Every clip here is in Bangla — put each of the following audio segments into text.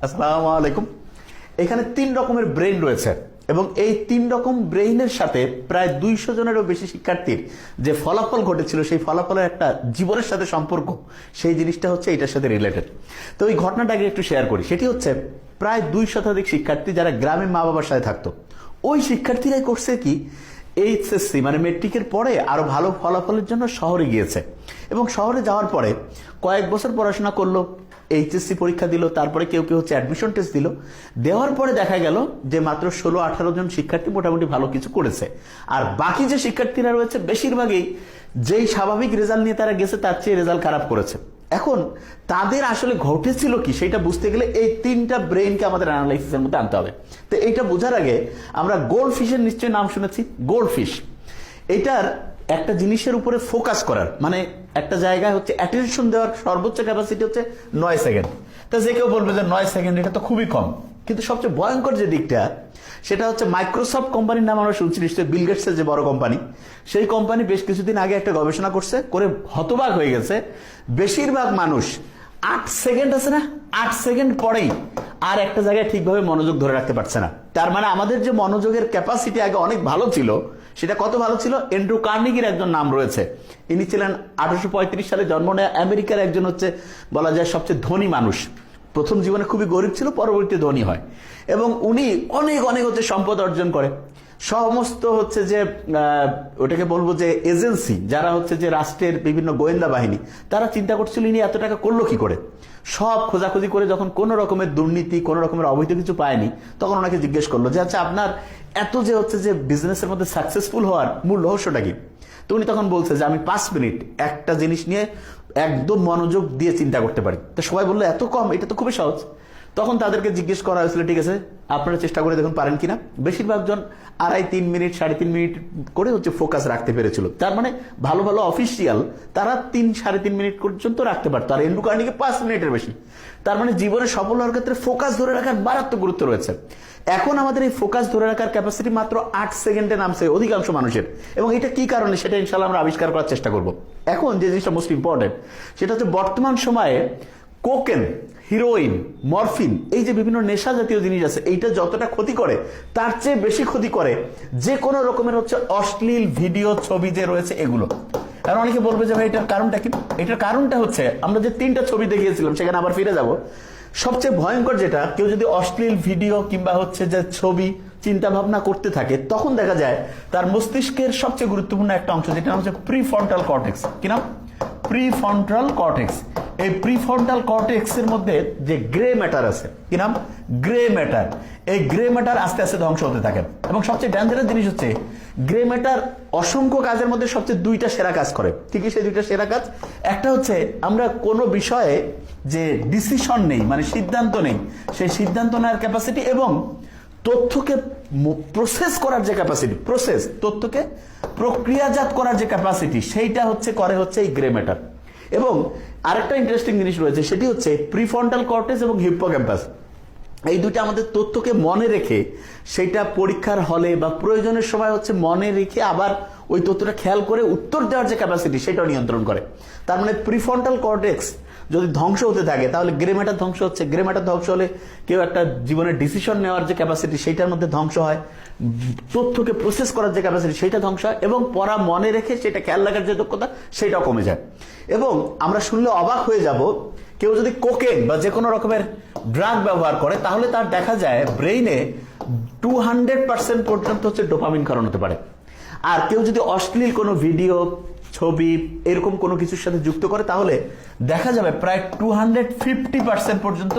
আসসালামু আলাইকুম। এখানে 3 রকমের ব্রেইন রয়েছে এবং এই 3 রকম ব্রেইনের সাথে প্রায় 200 জনেরও বেশি শিক্ষার্থীর যে ফলাফল ঘটেছিল সেই ফলাফলের একটা জীবনের সাথে সম্পর্ক, সেই জিনিসটা হচ্ছে এটার সাথে রিলেটেড। তো এই ঘটনাটাকে একটু শেয়ার করি। সেটি হচ্ছে প্রায় 2 শতাধিক শিক্ষার্থী যারা গ্রামে মা বাবার সাথে থাকতো, ওই শিক্ষার্থীরাই করছে কি এইচএসসি মানে মেট্রিকের পরে আরো ভালো ফলাফলের জন্য শহরে গিয়েছে এবং শহরে যাওয়ার পরে কয়েক বছর পড়াশোনা করলো, এইচএসসি পরীক্ষা দিল, তারপরে কেউ কেউ হচ্ছে অ্যাডমিশন টেস্ট দিল। দেওয়ার পরে দেখা গেল যে মাত্র 16-18 জন শিক্ষার্থী মোটামুটি ভালো কিছু করেছে, আর বাকি যে শিক্ষার্থীরা রয়েছে বেশিরভাগই যেই স্বাভাবিক রেজাল্ট নিয়ে তারা গেছে তার চেয়ে রেজাল্ট খারাপ করেছে। এখন তাদের আসলে ঘটেছিল কি সেটা বুঝতে গেলে এই 3টা ব্রেইনকে আমাদের অ্যানালাইসিসের মধ্যে আনতে হবে। তো এইটা বোঝার আগে আমরা গোল্ড ফিশের নিশ্চয়ই নাম শুনেছি। গোল্ড ফিশ এটার একটা জিনিসের উপরে ফোকাস করার মানে একটা জায়গায় হচ্ছে অ্যাটেনশন দেওয়ার সর্বোচ্চ ক্যাপাসিটি হচ্ছে 9 সেকেন্ড। তা যে কেউ বলবে যে 9 সেকেন্ড এটা তো খুবই কম, কিন্তু সবচেয়ে ভয়ঙ্কর যে দিকটা সেটা হচ্ছে মাইক্রোসফট কোম্পানির নাম আমরা শুনছি নিশ্চয়ই, বিল গেটসের যে বড় কোম্পানি, সেই কোম্পানি বেশ কিছুদিন আগে একটা গবেষণা করছে, করে হতবাক হয়ে গেছে। বেশিরভাগ মানুষ 8 সেকেন্ড আছে না, 8 সেকেন্ড পরেই আর একটা জায়গায় ঠিকভাবে মনোযোগ ধরে রাখতে পারছে না। তার মানে আমাদের যে মনোযোগের ক্যাপাসিটি আগে অনেক ভালো ছিল, সেটা কত ভালো ছিল। অ্যান্ড্রু কার্নেগির একজন নাম রয়েছে, ইনি ছিলেন 1835 সালে জন্ম নেয়া আমেরিকার একজন হচ্ছে বলা যায় সবচেয়ে ধনী মানুষ। প্রথম জীবনে খুবই গরিব ছিল, পরবর্তীতে ধনী হয় এবং উনি অনেক অনেক হচ্ছে সম্পদ অর্জন করে। সমস্ত হচ্ছে যে ওটাকে বলবো যে এজেন্সি যারা হচ্ছে যে রাষ্ট্রের বিভিন্ন গোয়েন্দা বাহিনী, তারা চিন্তা করছিল ইনি এত টাকা করলো কি করে। সব খোঁজাখুঁজি করে যখন কোনো রকমের দুর্নীতি কোনো রকমের অবৈধ কিছু পায়নি, তখন ওনাকে জিজ্ঞেস করলো যে আচ্ছা আপনার এত যে হচ্ছে যে বিজনেসের মধ্যে সাকসেসফুল হওয়ার মূল রহস্যটা কি। তো উনি তখন বলছে যে আমি 5 মিনিট একটা জিনিস নিয়ে একদম মনোযোগ দিয়ে চিন্তা করতে পারি। তো সবাই বললো এত কম, এটা তো খুবই সহজ। তখন তাদেরকে জিজ্ঞেস করা হয়েছিল ঠিক আছে আপনারা চেষ্টা করে দেখুন পারেন কিনা। বেশিরভাগ জন 2.5-3 মিনিট 3.5 মিনিট করে হচ্ছে ফোকাস রাখতে পেরেছিল। তার মানে ভালো ভালো অফিসিয়াল তারা 3-3.5 মিনিট পর্যন্ত রাখতে পারতো, আর অ্যান্ড্রু কার্নেগি 5 মিনিটের বেশি। তার মানে জীবনে সফল হওয়ার ক্ষেত্রে ফোকাস ধরে রাখার মারাত্মক গুরুত্ব রয়েছে। এখন আমাদের এই ফোকাস ধরে রাখার ক্যাপাসিটি মাত্র 8 সেকেন্ডে নামছে অধিকাংশ মানুষের, এবং এটা কি কারণে সেটা ইনশাআল্লাহ আমরা আবিষ্কার করার চেষ্টা করব। এখন যে জিনিসটা মোস্ট ইম্পর্টেন্ট সেটা হচ্ছে বর্তমান সময়ে কোকেন, হিরোইন, মরফিন, এই যে বিভিন্ন নেশা জাতীয় জিনিস আছে, এইটা যতটা ক্ষতি করে তার চেয়ে বেশি ক্ষতি করে যে কোনো রকমের হচ্ছে অশ্লীল ভিডিও ছবি যে রয়েছে এগুলো। আর অনেকে বলবে যে ভাই এটার কারণটা কি। এটার কারণটা হচ্ছে আমরা যে 3টা ছবি দেখিয়েছিলাম সেখানে আবার ফিরে যাব। সবচেয়ে ভয়ঙ্কর যেটা, কেউ যদি অশ্লীল ভিডিও কিংবা হচ্ছে যে ছবি চিন্তা ভাবনা করতে থাকে, তখন দেখা যায় তার মস্তিষ্কের সবচেয়ে গুরুত্বপূর্ণ একটা অংশ যেটা হচ্ছে প্রিফ্রন্টাল কর্টেক্স। কি নাম? Prefrontal cortex. এই প্রিফ্রন্টাল কর্টেক্স এর মধ্যে যে গ্রে ম্যাটার আছে, কি নাম? Grey matter. এই গ্রে ম্যাটার আস্তে আস্তে ধ্বংস হতে থাকে এবং সবচেয়ে ডেঞ্জারাস জিনিস হচ্ছে গ্রে ম্যাটার অসংখ্য কাজের মধ্যে সবচেয়ে 2টা সেরা কাজ করে। ঠিকই সেই 2টা সেরা কাজ, একটা হচ্ছে আমরা কোনো বিষয়ে যে ডিসিশন নেই মানে সিদ্ধান্ত নেই, সেই সিদ্ধান্ত নেওয়ার ক্যাপাসিটি এবং তথ্যকে প্রসেস করার যে ক্যাপাসিটি, তথ্যকে প্রক্রিয়াজাত করার যে ক্যাপাসিটি, সেইটা হচ্ছে করে হচ্ছে এই গ্রে ম্যাটার। এবং আরেকটা ইন্টারেস্টিং জিনিস রয়েছে, সেটি হচ্ছে প্রিফ্রন্টাল কর্টেক্স এবং হিপ্পোক্যাম্পাস। এই দুটো আমাদের তথ্যকে মনে রেখে সেটা পরীক্ষার হলে বা প্রয়োজনের সময় হচ্ছে মনে রেখে আবার ওই তথ্যটা খেয়াল করে উত্তর দেওয়ার যে ক্যাপাসিটি সেটাও নিয়ন্ত্রণ করে। তার মানে প্রিফ্রন্টাল কর্টেক্স যদি ধ্বংস হতে থাকে তাহলে গ্রে ম্যাটার ধ্বংস হচ্ছে। গ্রে ম্যাটার ধ্বংস হলে কেউ একটা জীবনের ডিসিশন নেওয়ার যে ক্যাপাসিটি সেইটার মধ্যে ধ্বংস হয়, তথ্যকে প্রসেস করার যে ক্যাপাসিটি সেটা ধ্বংস হয়, এবং পড়া মনে রেখে সেটা খেয়াল রাখার যে দক্ষতা সেটাও কমে যায়। এবং আমরা শুনলে অবাক হয়ে যাব, কেউ যদি কোকেন বা যে কোনো রকমের ড্রাগ ব্যবহার করে তাহলে তার দেখা যায় ব্রেইনে 200% পর্যন্ত হচ্ছে ডোপামিন ক্ষরণ হতে পারে। আর কেউ যদি অশ্লীল কোনো ভিডিও, ছবি এরকম কোনো কিছুর সাথে যুক্ত করে তাহলে দেখা যাবে প্রায় 250% পর্যন্ত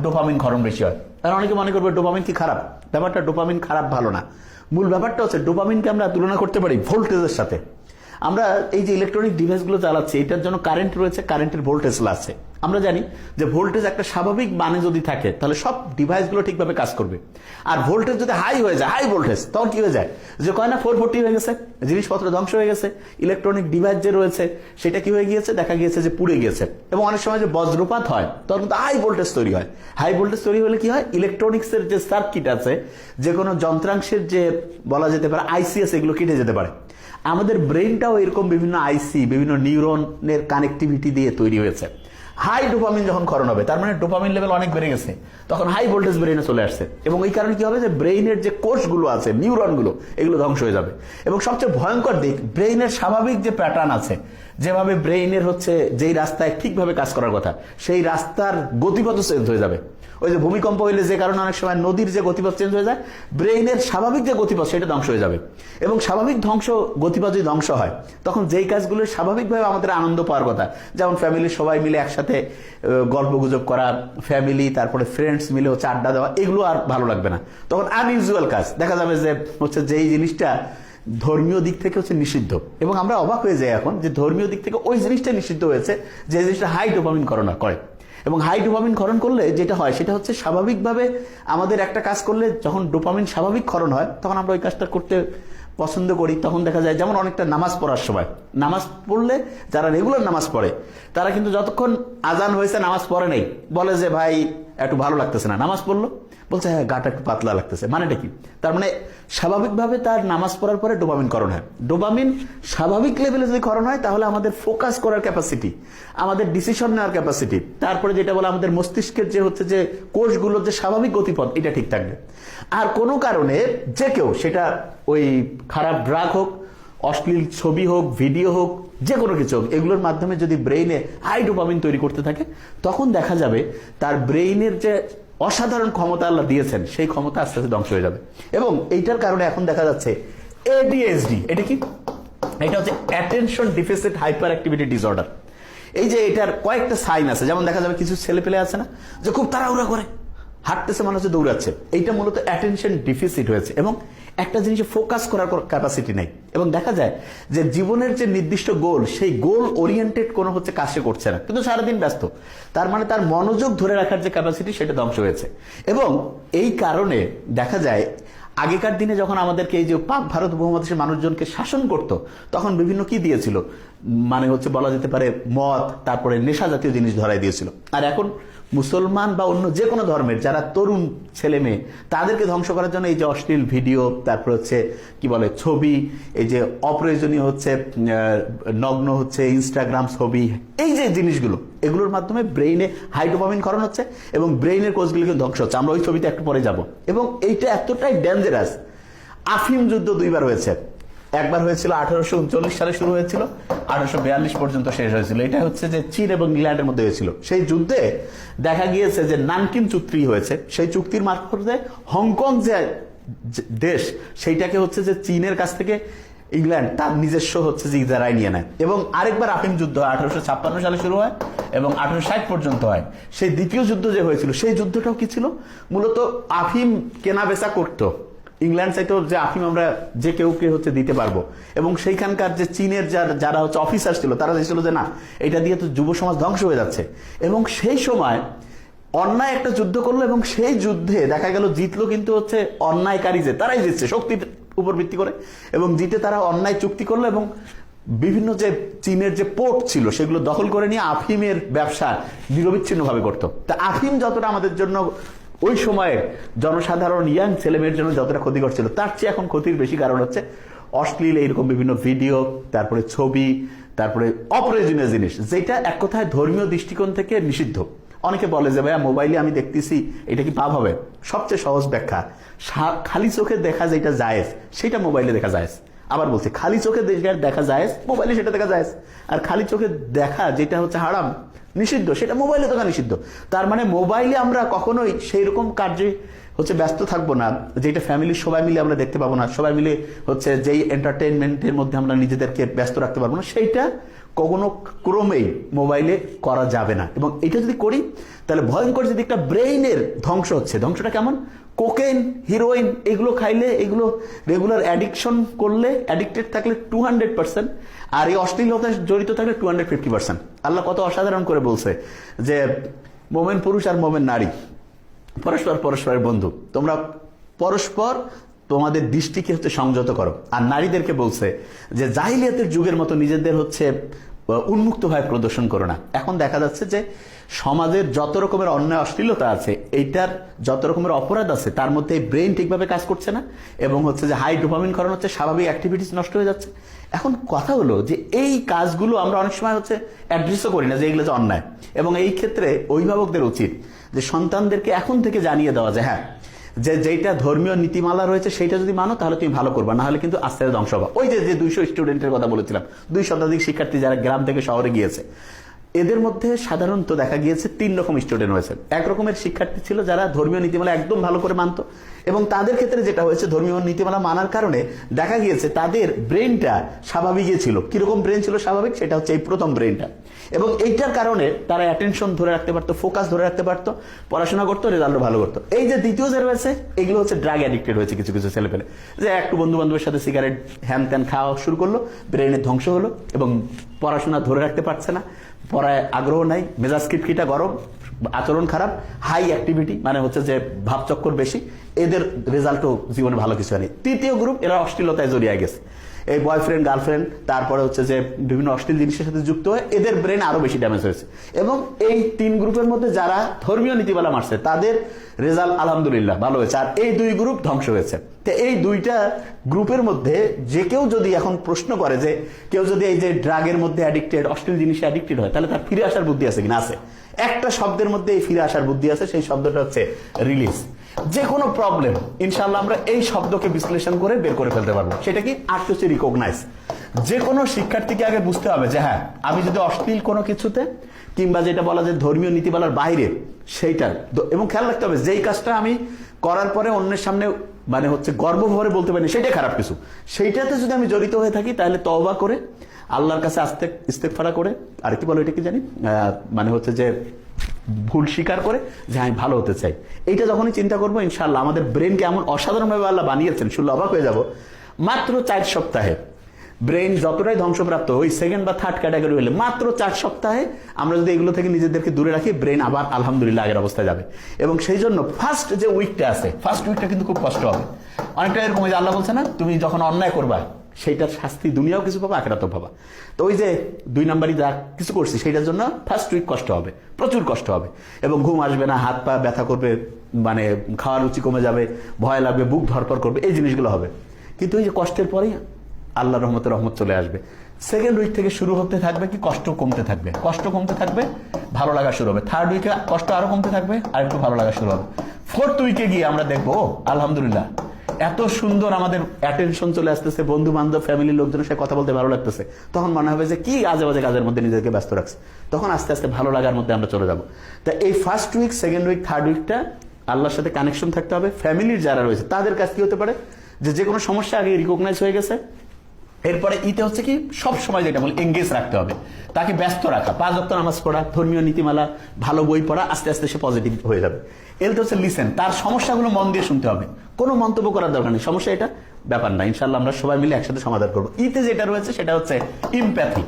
ডোপামিন ক্ষরণ বেশি হয়। আর অনেকে মনে করবে ডোপামিন কি খারাপ। ব্যাপারটা ডোপামিন খারাপ ভালো না। মূল ব্যাপারটা হচ্ছে ডোপামিনকে আমরা তুলনা করতে পারি ভোল্টেজের সাথে। আমরা এই যে ইলেকট্রনিক ডিভাইসগুলো চালাচ্ছি এটার জন্য কারেন্ট রয়েছে, কারেন্টের ভোল্টেজ আছে। আমরা জানি যে ভোল্টেজ একটা স্বাভাবিক মানে যদি থাকে তাহলে সব ডিভাইসগুলো ঠিকভাবে কাজ করবে। আর ভোল্টেজ যদি হাই হয়ে যায়, হাই ভোল্টেজ, তখন কি হয়ে যায় যে কয় না 440 হয়ে গেছে, জিনিসপত্র ধ্বংস হয়ে গেছে, ইলেকট্রনিক ডিভাইস যে রয়েছে সেটা কি হয়ে গিয়েছে, দেখা গিয়েছে যে পুড়ে গিয়েছে। এবং অনেক সময় যে বজ্রপাত হয় তখন কিন্তু হাই ভোল্টেজ তৈরি হয়। হাই ভোল্টেজ তৈরি হলে কি হয়, ইলেকট্রনিক্সের যে সার্কিট আছে, যে কোনো যন্ত্রাংশের যে বলা যেতে পারে আইসি আছে, এগুলো কেটে যেতে পারে। আমাদের ব্রেনটাও এরকম বিভিন্ন আইসি, বিভিন্ন নিউরনের কানেক্টিভিটি দিয়ে তৈরি হয়েছে। হাই ডোপামিন যখন ক্ষরণ হবে, তার মানে ডোপামিন লেভেল অনেক বেড়ে গেছে, তখন হাই ভোল্টেজ ব্রেইনে চলে আসছে, এবং এই কারণে কি হবে যে ব্রেইনের যে কোষগুলো আছে, নিউরনগুলো, এগুলো ধ্বংস হয়ে যাবে। এবং সবচেয়ে ভয়ঙ্কর দিক, ব্রেইনের স্বাভাবিক যে প্যাটার্ন আছে, যেভাবে ব্রেইনের হচ্ছে যেই রাস্তায় ঠিকভাবে কাজ করার কথা, সেই রাস্তার গতিপথ চেঞ্জ হয়ে যাবে। ওই যে ভূমিকম্প হইলে যে কারণে অনেক সময় নদীর যে গতিপথ চেঞ্জ হয়ে যায়, ব্রেইনের স্বাভাবিক যে গতিপথ সেটা ধ্বংস হয়ে যাবে। এবং স্বাভাবিক গতিপথ যদি ধ্বংস হয়, তখন যেই কাজগুলো স্বাভাবিকভাবে আমাদের আনন্দ পাওয়ার কথা, যেমন ফ্যামিলির সবাই মিলে একসাথে গল্প গুজব করা, ফ্যামিলি তারপরে ফ্রেন্ডস মিলে হচ্ছে আড্ডা দেওয়া, এগুলো আর ভালো লাগবে না। তখন আনইউজুয়াল কাজ দেখা যাবে যে হচ্ছে যেই জিনিসটা ধর্মীয় দিক থেকে হচ্ছে নিষিদ্ধ, এবং আমরা অবাক হয়ে যাই এখন যে ধর্মীয় দিক থেকে ওই জিনিসটা নিষিদ্ধ হয়েছে যে জিনিসটা হাই ডোপামিন ক্ষরণ করে। এবং হাই ডোপামিন ক্ষরণ করলে যেটা হয় সেটা হচ্ছে স্বাভাবিকভাবে আমাদের একটা কাজ করলে যখন ডোপামিন স্বাভাবিক ক্ষরণ হয়, তখন আমরা ওই কাজটা করতে পছন্দ করি। তখন দেখা যায় যেমন অনেকটা নামাজ পড়ার সময়, নামাজ পড়লে যারা রেগুলার নামাজ পড়ে তারা কিন্তু যতক্ষণ আজান হয়েছে নামাজ পড়ে নেই, বলে যে ভাই একটু ভালো লাগতেছে না, নামাজ পড়লো, বলছে হ্যাঁ গাটা একটু পাতলা লাগতেছে, মানেটা কি? তার মানে স্বাভাবিকভাবে তার নামাজ পড়ার পরে ডোপামিন ক্ষরণ হয়। ডোপামিন স্বাভাবিক লেভেলে যদি ক্ষরণ হয়, তাহলে আমাদের ফোকাস করার ক্যাপাসিটি, আমাদের ডিসিশন নেওয়ার ক্যাপাসিটি, তারপরে যেটা বলে আমাদের মস্তিষ্কের যে হচ্ছে যে কোষগুলোর যে স্বাভাবিক গতিপথ, এটা ঠিক থাকবে। আর কোনো কারণে যে কেউ, সেটা ওই খারাপ ড্রাগ হোক, অশ্লীল ছবি হোক, ভিডিও হোক, যে কোনো কিছু হোক, এগুলোর মাধ্যমে যদি ব্রেইনে হাই ডোপামিন তৈরি করতে থাকে, তখন দেখা যাবে তার ব্রেইনের যে অসাধারণ ক্ষমতা আল্লাহ দিয়েছেন, সেই ক্ষমতা আস্তে আস্তে ধ্বংস হয়ে যাবে। এবং এইটার কারণে এখন দেখা যাচ্ছে এডিএইচডি। এটা কি? এটা হচ্ছে attention deficit hyper activity disorder. এই যে এটার কয়েকটা সাইন আছে, যেমন দেখা যাবে কিছু ছেলে পেলে আছে না, যে খুব তাড়াহুড়া করে হাঁটতেছে, মনে হচ্ছে দৌড়াচ্ছে, এইটা মূলত অ্যাটেনশন ডিফিসিট হয়েছে, এবং একটা জিনিসে ফোকাস করার ক্যাপাসিটি নেই। এবং দেখা যায় যে জীবনের যে নির্দিষ্ট গোল, সেই গোল ওরিয়েন্টেড কোনো হচ্ছে কাজ সে করছে না, কিন্তু সারাদিন ব্যস্ত, তার মানে তার মনোযোগ ধরে রাখার যে ক্যাপাসিটি, সেটা ধ্বংস হয়েছে। এবং এই কারণে দেখা যায় আগেকার দিনে যখন আমাদেরকে এই যে পাক ভারত উপমহাদেশের মানুষজনকে শাসন করত, তখন বিভিন্ন কি দিয়েছিল, মানে হচ্ছে বলা যেতে পারে মদ, তারপরে নেশা জাতীয় জিনিস ধরাই দিয়েছিল। আর এখন মুসলমান বা অন্য যে কোনো ধর্মের যারা তরুণ ছেলে মেয়ে, তাদেরকে ধ্বংস করার জন্য এই যে অশ্লীল ভিডিও, তারপর হচ্ছে কি বলে ছবি, এই যে অপ্রয়োজনীয় হচ্ছে নগ্ন হচ্ছে ইনস্টাগ্রাম ছবি, এই যে জিনিসগুলো, এগুলোর মাধ্যমে ব্রেইনে হাই ডোপামিন ক্ষরণ হচ্ছে এবং ব্রেইনের কোষগুলিকে ধ্বংস হচ্ছে। আমরা ওই ছবিতে একটু পরে যাব। এবং এইটা এতটাই ডেঞ্জারাস, আফিম যুদ্ধ দুইবার হয়েছে। একবার হয়েছিল 1839 সালে শুরু হয়েছিল, 1842 পর্যন্ত শেষ হয়েছিল। এটা হচ্ছে যে চীন এবং ইংল্যান্ডের মধ্যে হয়েছিল। সেই যুদ্ধে দেখা গিয়েছে যে নানকিন চুক্তি হয়েছে, সেই চুক্তির মারফতে হংকং যে দেশ, সেইটাকে হচ্ছে যে চীনের কাছ থেকে ইংল্যান্ড তার নিজস্ব হচ্ছে যে ইজারায় নিয়ে নেয়। এবং আরেকবার আফিম যুদ্ধ 1856 সালে শুরু হয় এবং 1860 পর্যন্ত হয়। সেই দ্বিতীয় যুদ্ধ যে হয়েছিল, সেই যুদ্ধটাও কি ছিল, মূলত আফিম কেনা বেচা করতো। ইংল্যান্ড চাইতো যে আফিম আমরা যে কেউকে হচ্ছে দিতে পারবো, এবং সেইখানকার যে চীনের যারা হচ্ছে অফিসার ছিল, তারা চাইছিল যে না, এটা দিয়ে তো যুব সমাজ ধ্বংস হয়ে যাচ্ছে। এবং সেই সময় অন্যায় একটা যুদ্ধ করলো, এবং সেই যুদ্ধে দেখা গেল জিতলো কিন্তু হচ্ছে অন্যায়কারী, যে তারাই জিতছে শক্তির উপর ভিত্তি করে, এবং জিতে তারা অন্যায় চুক্তি করলো এবং বিভিন্ন যে চীনের যে পোর্ট ছিল সেগুলো দখল করে নিয়ে আফিমের ব্যবসা নিরবিচ্ছিন্নভাবে করতো। তা আফিম যতটা আমাদের জন্য ওই সময়ে জনসাধারণ ইয়াং ছেলেমেয়ের জন্য যতটা ক্ষতিকর ছিল, তার চেয়ে এখন ক্ষতির বেশি কারণ হচ্ছে অশ্লীল এইরকম বিভিন্ন ভিডিও, তারপরে ছবি, তারপরে অপ্রয়োজনীয় জিনিস, যেটা এক কথায় ধর্মীয় দৃষ্টিকোণ থেকে নিষিদ্ধ। অনেকে বলে যে ভাইয়া মোবাইলে আমি দেখতেছি, এটা কি পাপ হবে? সবচেয়ে সহজ ব্যাখ্যা, খালি চোখে দেখা যেটা জায়েজ, সেটা মোবাইলে দেখা জায়েজ। আবার বলছি, খালি চোখে দেখা জায়েজ, মোবাইলে সেটা দেখা জায়েজ। আর খালি চোখে দেখা যেটা হচ্ছে হারাম, নিষিদ্ধ, সেটা মোবাইলে দেখা নিষিদ্ধ। তার মানে মোবাইলে আমরা কখনোই সেই রকম কার্যে হচ্ছে ব্যস্ত থাকবো না, যেটা ফ্যামিলির সবাই মিলে আমরা দেখতে পাবো না, সবাই মিলে হচ্ছে যেই এন্টারটেইনমেন্টের মধ্যে আমরা নিজেদেরকে ব্যস্ত রাখতে পারবো না, সেইটা কোনো ক্রমেই মোবাইলে করা যাবে না। এবং এটা যদি করি, তাহলে ভয়ঙ্কর যে দিকটা, ব্রেইনের ধ্বংস হচ্ছে। ধ্বংসটা কেমন? কোকেন, হিরোইন, এগুলো খাইলে, এগুলো রেগুলার অ্যাডিকশন করলে, অ্যাডিক্টেড থাকলে 200%, আর এই অশ্লীলতা জড়িত থাকলে 250%। আল্লাহ কত অসাধারণ করে বলছে যে মোমেন পুরুষ আর মোমেন নারী পরস্পরের বন্ধু, তোমরা পরস্পর তোমাদের দৃষ্টিকে হচ্ছে সংযত করো। আর নারীদেরকে বলছে যে জাহিলিয়াতের যুগের মতো নিজেদের হচ্ছে উন্মুক্তভাবে প্রদর্শন করো না। এখন দেখা যাচ্ছে যে সমাজের যত রকমের অন্যায় অশ্লীলতা আছে, এইটার যত রকমের অপরাধ আছে, তার মধ্যে ব্রেন ঠিকভাবে কাজ করছে না এবং হচ্ছে যে হাই ডোপামিন ক্ষরণ হচ্ছে, স্বাভাবিক অ্যাক্টিভিটিস নষ্ট হয়ে যাচ্ছে। এখন কথা হলো যে এই কাজগুলো আমরা অনেক সময় হচ্ছে অ্যাড্রেসও করি না যে এগুলো যে অন্যায়, এবং এই ক্ষেত্রে অভিভাবকদের উচিত যে সন্তানদেরকে এখন থেকে জানিয়ে দেওয়া যে হ্যাঁ, যে যেটা ধর্মীয় নীতিমালা রয়েছে সেইটা যদি মানো তাহলে তুমি ভালো করবা, না হলে কিন্তু আস্তে আস্তে ধ্বংস হবা। ওই যে 200 স্টুডেন্টের কথা বলেছিলাম, 2 শতাধিক শিক্ষার্থী যারা গ্রাম থেকে শহরে গিয়েছে, এদের মধ্যে সাধারণত দেখা গিয়েছে 3 রকম স্টুডেন্ট হয়েছে। এক রকমের শিক্ষার্থী ছিল যারা ধর্মীয় নীতিমালা একদম ভালো করে মানতো, এবং তাদের ক্ষেত্রে যেটা হয়েছে ধর্মীয় নীতিমালা মানার কারণে দেখা গিয়েছে তাদের ব্রেনটা স্বাভাবিকই ছিল। কিরকম ব্রেন ছিল স্বাভাবিক, সেটা হচ্ছে এই প্রথম ব্রেনটা, এবং এইটার কারণে তারা অ্যাটেনশন ধরে রাখতে পারতো, ফোকাস ধরে রাখতে পারতো, পড়াশোনা করতো, রেজাল্টও ভালো করতো। এই যে দ্বিতীয় যে রয়েছে, এগুলো হচ্ছে ড্রাগ অ্যাডিক্টেড হয়েছে কিছু কিছু ছেলেপেলে, যে একটু বন্ধু বান্ধবের সাথে সিগারেট হ্যান ত্যান খাওয়া শুরু করলো, ব্রেনের ধ্বংস হলো এবং পড়াশোনা ধরে রাখতে পারছে না, পড়ায় আগ্রহ নাই, মেজাজ খিটখিটা গরম, আচরণ খারাপ, হাই অ্যাক্টিভিটি মানে হচ্ছে যে ভাবচক্কর বেশি, এদের রেজাল্টও জীবনে ভালো কিছু হয়নি। তৃতীয় গ্রুপ, এরা অশ্লীলতায় জড়িয়ে গেছে, এই বয়ফ্রেন্ড গার্লফ্রেন্ড, তারপরে হচ্ছে যে বিভিন্ন অশ্লীল জিনিসের সাথে যুক্ত হয়ে এদের ব্রেন আরো বেশি ড্যামেজ হয়েছে। এবং এই 3 গ্রুপের মধ্যে যারা ধর্মীয় নীতিমালা মারছে তাদের রেজাল্ট আলহামদুলিল্লাহ ভালো হয়েছে, আর এই 2 গ্রুপ ধ্বংস হয়েছে। তো এই 2টা গ্রুপের মধ্যে যে কেউ যদি এখন প্রশ্ন করে যে কেউ যদি এই যে ড্রাগের মধ্যে অ্যাডিক্টেড, অশ্লীল জিনিসে অ্যাডিক্টেড হয়, তাহলে তার ফিরে আসার বুদ্ধি আছে কিনা? আছে। একটা শব্দের মধ্যে এই ফিরে আসার বুদ্ধি আছে, সেই শব্দটা হচ্ছে রিলিজ। যে কোনো প্রবলেম ইনশাআল্লাহ আমরা এই শব্দকে বিশ্লেষণ করে বের করে ফেলতে পারবো। সেটা কি? আর্ট হচ্ছে রিকগনাইজ। যে কোনো শিক্ষার্থীকে আগে বুঝতে হবে যে হ্যাঁ, আমি যদি অশ্লীল কোনো কিছুতে কিংবা যেটা বলা যায় ধর্মীয় নীতিমালার বাইরে সেইটা, এবং খেয়াল রাখতে হবে যেই কাজটা আমি করার পরে অন্যের সামনে মানে হচ্ছে গর্বভরে বলতে পারি সেটাই খারাপ কিছু, সেইটাতে যদি আমি জড়িত হয়ে থাকি তাহলে তওবা করে আল্লাহর কাছে ইস্তেগফার করে, আর কি বলো এটা কি জানি, মানে হচ্ছে যে ভুল স্বীকার করে যে আমি ভালো হতে চাই, এইটা যখনই চিন্তা করবো ইনশাআল্লাহ আমাদের ব্রেনকে এমন অসাধারণভাবে আল্লাহ বানিয়েছেন, শুনলে অবাক হয়ে যাব। মাত্র 4 সপ্তাহে ব্রেন যতটাই ধ্বংসপ্রাপ্ত, ওই 2nd বা 3rd ক্যাটাগরি হলে মাত্র 4 সপ্তাহে আমরা যদি এগুলো থেকে নিজেদেরকে দূরে রাখি, ব্রেন আবার আলহামদুলিল্লাহ আগের অবস্থায় যাবে। এবং সেই জন্য ফার্স্ট যে উইকটা আছে, ফার্স্ট উইকটা কিন্তু খুব কষ্ট হবে। অনেকটা এরকম যে আল্লাহ বলছে না, তুমি যখন অন্যায় করবা সেইটার শাস্তি দুনিয়াও কিছু পাবা, আখিরাতেও পাবা। তো ওই যে 2 নাম্বারই যা কিছু করছি সেইটার জন্য ফার্স্ট উইক কষ্ট হবে, প্রচুর কষ্ট হবে, এবং ঘুম আসবে না, হাত পা ব্যথা করবে, মানে খাওয়ার রুচি কমে যাবে, ভয় লাগবে, বুক ধরপড় করবে, এই জিনিসগুলো হবে। কিন্তু এই যে কষ্টের পরেই আল্লাহ রহমতে রহমত চলে আসবে। 2nd উইক থেকে শুরু হতে থাকবে কি, কষ্ট কমতে থাকবে, কষ্ট কমতে থাকবে, ভালো লাগা শুরু হবে। 3rd উইকে কষ্ট আরো কমতে থাকবে, আর একটু ভালো লাগা শুরু হবে। 4th উইকে গিয়ে আমরা দেখবো আলহামদুলিল্লাহ এত সুন্দর আমাদের অ্যাটেনশন চলে আসতেছে, বন্ধু বান্ধব ফ্যামিলির লোকজনের সাথে কথা বলতে ভালো লাগতেছে, তখন মনে হবে যে কি আজে বাজে কাজের মধ্যে নিজেকে ব্যস্ত রাখছে, তখন আস্তে আস্তে ভালো লাগার মধ্যে আমরা চলে যাব। তা এই first week, 2nd week, 3rd উইকটা আল্লাহর সাথে কানেকশন থাকতে হবে। ফ্যামিলির যারা রয়েছে তাদের কাছে কি হতে পারে যে কোনো সমস্যা আগে রিকগনাইজ হয়ে গেছে, এরপরে ইতে হচ্ছে কি সব সময় যেটা বলি এঙ্গেজ রাখতে হবে, তাকে ব্যস্ত রাখা, 5 ওয়াক্ত নামাজ পড়া, ধর্মীয় নীতিমালা, ভালো বই পড়া, আস্তে আস্তে সে পজিটিভ হয়ে যাবে। এলতে হচ্ছে লিসেন, তার সমস্যাগুলো মন দিয়ে শুনতে হবে, কোনো মন্তব্য করার দরকার নেই, সমস্যা এটা ব্যাপার না, ইনশাআল্লাহ আমরা সবাই মিলে একসাথে সমাধান করবো। ইতে যেটা রয়েছে সেটা হচ্ছে ইমপ্যাথি।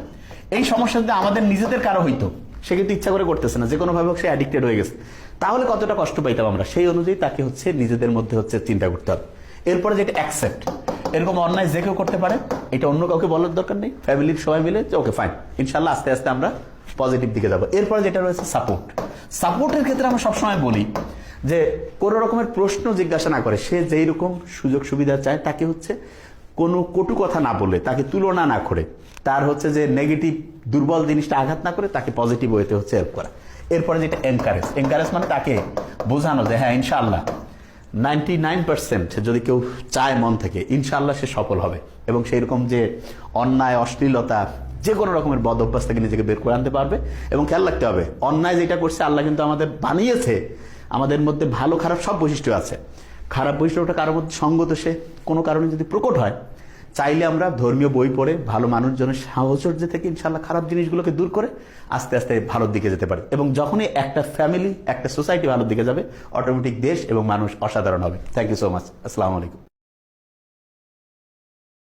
এই সমস্যা যদি আমাদের নিজেদের কারো হইতো, সে কিন্তু ইচ্ছা করে করতেছে না, যে কোনো ভাবে সে অ্যাডিক্টেড হয়ে গেছে, তাহলে কতটা কষ্ট পাইতাম আমরা, সেই অনুযায়ী তাকে হচ্ছে নিজেদের মধ্যে হচ্ছে চিন্তা করতে হবে। এরপরে যেটা অ্যাকসেপ্ট, এরকম অন্যায় যে কেউ করতে পারে, এটা অন্য কাউকে বলার দরকার নেই, ফ্যামিলির সবাই মিলে যে ওকে ফাইন, ইনশাআল্লাহ আস্তে আস্তে আমরা পজিটিভ দিকে যাবো। এরপরে যেটা রয়েছে সাপোর্ট। সাপোর্টের ক্ষেত্রে আমরা সবসময় বলি যে কোনো রকমের প্রশ্ন জিজ্ঞাসা না করে, সে যেই রকম সুযোগ সুবিধা চায় তাকে হচ্ছে কোনো কটু কথা না বলে, তাকে তুলনা না করে, তার হচ্ছে যে নেগেটিভ দুর্বল জিনিসটা আঘাত না করে তাকে পজিটিভ ওয়েতে হচ্ছে হেল্প করা। এরপরে যেটা এনকারেজ মানে তাকে বোঝানো যে হ্যাঁ ইনশাআল্লাহ 99% যদি কেউ চায় মন থেকে, ইনশাআল্লাহ সে সফল হবে, এবং সেই রকম যে অন্যায় অশ্লীলতা যে কোনো রকমের বদ অভ্যাস থেকে নিজেকে বের করে আনতে পারবে। এবং খেয়াল রাখতে হবে অন্যায় যেটা করছে আল্লাহ কিন্তু আমাদের বানিয়েছে, আমাদের মধ্যে ভালো খারাপ সব বৈশিষ্ট্য আছে, খারাপ বৈশিষ্ট্যটা কারোর মধ্যে সঙ্গত সে কোনো কারণে যদি প্রকট হয়, চাইলে আমরা ধর্মীয় বই পড়ে ভালো মানুষজনের সাহচর্য থেকে ইনশাআল্লাহ খারাপ জিনিসগুলোকে দূর করে আস্তে আস্তে ভালোর দিকে যেতে পারে। এবং যখনই একটা ফ্যামিলি, একটা সোসাইটি ভালোর দিকে যাবে, অটোমেটিক দেশ এবং মানুষ অসাধারণ হবে। Thank you so much. আসসালামু আলাইকুম।